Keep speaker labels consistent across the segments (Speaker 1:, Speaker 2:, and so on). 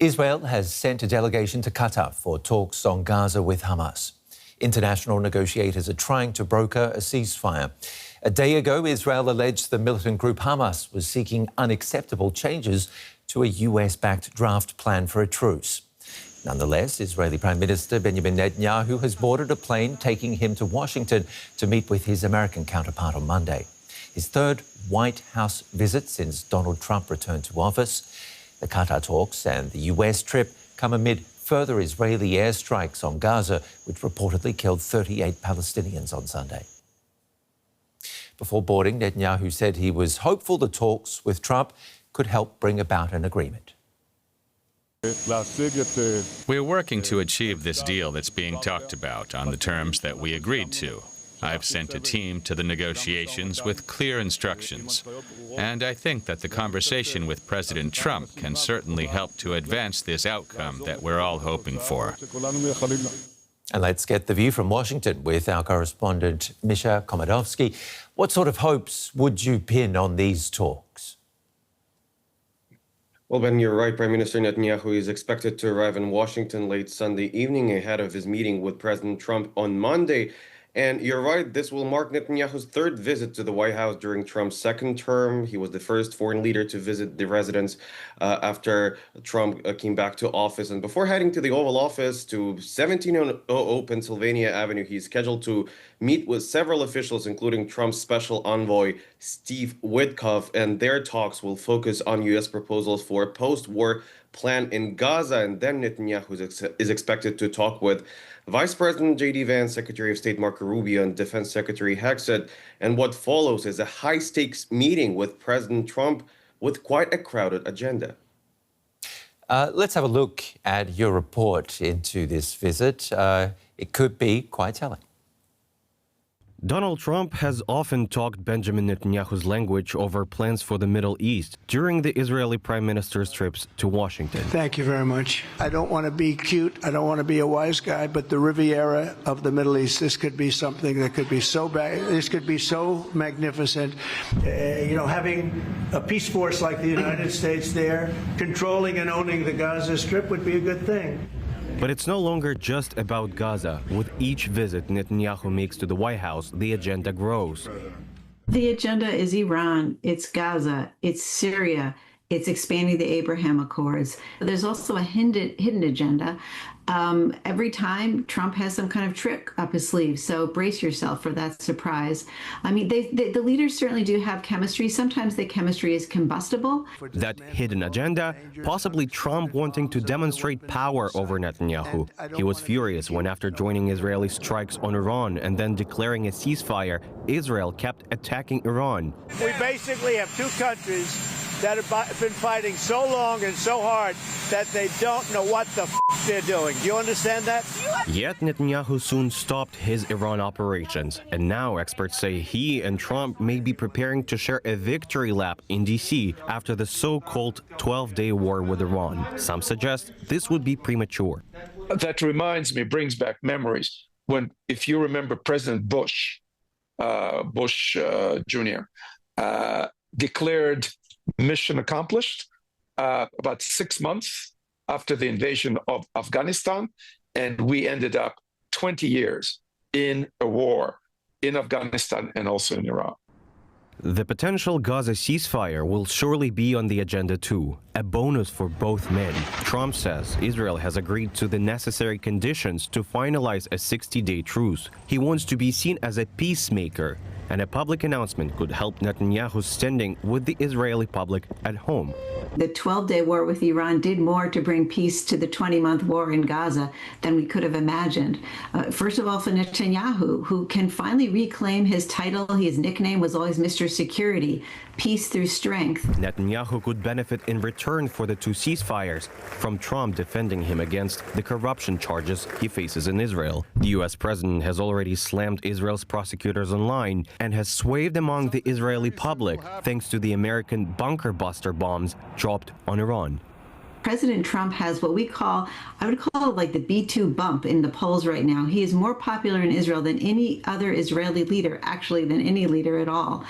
Speaker 1: Israel has sent a delegation to Qatar for talks on Gaza with Hamas. International negotiators are trying to broker a ceasefire. A day ago, Israel alleged the militant group Hamas was seeking unacceptable changes to a US-backed draft plan for a truce. Nonetheless, Israeli Prime Minister Benyamin Netanyahu has boarded a plane taking him to Washington to meet with his American counterpart on Monday. His third White House visit since Donald Trump returned to office. The Qatar talks and the US trip come amid further Israeli airstrikes on Gaza, which reportedly killed 38 Palestinians on Sunday. Before boarding, Netanyahu said he was hopeful the talks with Trump could help bring about an agreement.
Speaker 2: We're working to achieve this deal that's being talked about on the terms that we agreed to. I've sent a team to the negotiations with clear instructions, and I think that the conversation with President Trump can certainly help to advance this outcome that we're all hoping for.
Speaker 1: And let's get the view from Washington with our correspondent Misha Komodowski. What sort of hopes would you pin on these talks?
Speaker 3: Well, Ben, you're right. Prime Minister Netanyahu is expected to arrive in Washington late Sunday evening ahead of his meeting with President Trump on Monday. And you're right, this will mark Netanyahu's third visit to the White House during Trump's second term. He was the first foreign leader to visit the residence after Trump came back to office. And before heading to the Oval Office to 1700 Pennsylvania Avenue, he's scheduled to meet with several officials, including Trump's special envoy, Steve Witkoff. And their talks will focus on U.S. proposals for a post-war plan in Gaza. And then Netanyahu is expected to talk with Vice President J.D. Vance, Secretary of State Marco Rubio, and Defense Secretary Hexed. And what follows is a high-stakes meeting with President Trump with quite a crowded agenda.
Speaker 1: Let's have a look at your report into this visit. It could be quite telling.
Speaker 4: Donald Trump has often talked Benjamin Netanyahu's language over plans for the Middle East during the Israeli Prime Minister's trips to Washington.
Speaker 5: Thank you very much. I don't want to be cute. I don't want to be a wise guy, but the Riviera of the Middle East, this could be something that could be so bad. This could be so magnificent. Having a peace force like the United States there, controlling and owning the Gaza Strip would be a good thing.
Speaker 4: But it's no longer just about Gaza. With each visit Netanyahu makes to the White House, the agenda grows.
Speaker 6: The agenda is Iran, it's Gaza, it's Syria, it's expanding the Abraham Accords. There's also a hidden agenda. Every time Trump has some kind of trick up his sleeve, so brace yourself for that surprise. I mean, the leaders certainly do have chemistry. Sometimes the chemistry is combustible.
Speaker 4: That hidden agenda, possibly Trump wanting to demonstrate power over Netanyahu. He was furious when, after joining Israeli strikes on Iran and then declaring a ceasefire, Israel kept attacking Iran.
Speaker 5: We basically have two countries that have been fighting so long and so hard that they don't know what the they're doing. Do you understand that?
Speaker 4: Yet Netanyahu soon stopped his Iran operations, and now experts say he and Trump may be preparing to share a victory lap in D.C. after the so-called 12-day war with Iran. Some suggest this would be premature.
Speaker 7: That reminds me, brings back memories when, if you remember, President Bush Jr. Declared mission accomplished about 6 months after the invasion of Afghanistan, and we ended up 20 years in a war in Afghanistan and also in Iraq.
Speaker 4: The potential Gaza ceasefire will surely be on the agenda too, a bonus for both men. Trump says Israel has agreed to the necessary conditions to finalize a 60-day truce. He wants to be seen as a peacemaker, and a public announcement could help Netanyahu's standing with the Israeli public at home.
Speaker 6: The 12-day war with Iran did more to bring peace to the 20-month war in Gaza than we could have imagined. First of all, for Netanyahu, who can finally reclaim his title. His nickname was always Mr. Security, peace through strength.
Speaker 4: Netanyahu could benefit in return for the two ceasefires from Trump defending him against the corruption charges he faces in Israel. The U.S. president has already slammed Israel's prosecutors online and has swayed among the Israeli public thanks to the American bunker buster bombs dropped on Iran.
Speaker 6: President Trump has what I would call it like the B2 bump in the polls right now. He is more popular in Israel than any other Israeli leader, actually than any leader at all.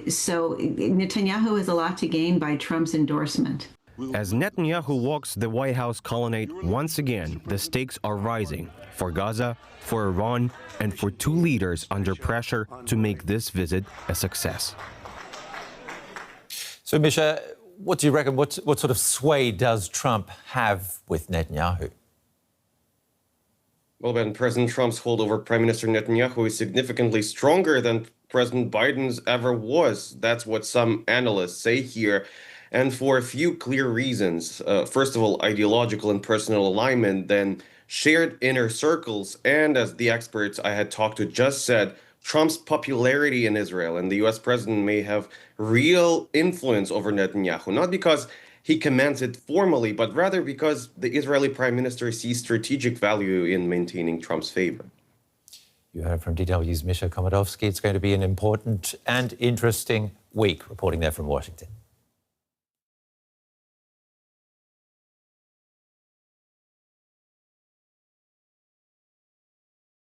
Speaker 6: So Netanyahu has a lot to gain by Trump's endorsement.
Speaker 4: As Netanyahu walks the White House colonnade once again, the stakes are rising for Gaza, for Iran, and for two leaders under pressure to make this visit a success.
Speaker 1: So, Misha, what do you reckon? What sort of sway does Trump have with Netanyahu?
Speaker 3: Well, Ben, President Trump's hold over Prime Minister Netanyahu is significantly stronger than President Biden's ever was. That's what some analysts say here, and for a few clear reasons. First of all, ideological and personal alignment, then shared inner circles, and as the experts I had talked to just said, Trump's popularity in Israel, and the US president may have real influence over Netanyahu, not because he commands it formally, but rather because the Israeli prime minister sees strategic value in maintaining Trump's favor.
Speaker 1: You heard from DW's Misha Komodowski. It's going to be an important and interesting week, reporting there from Washington.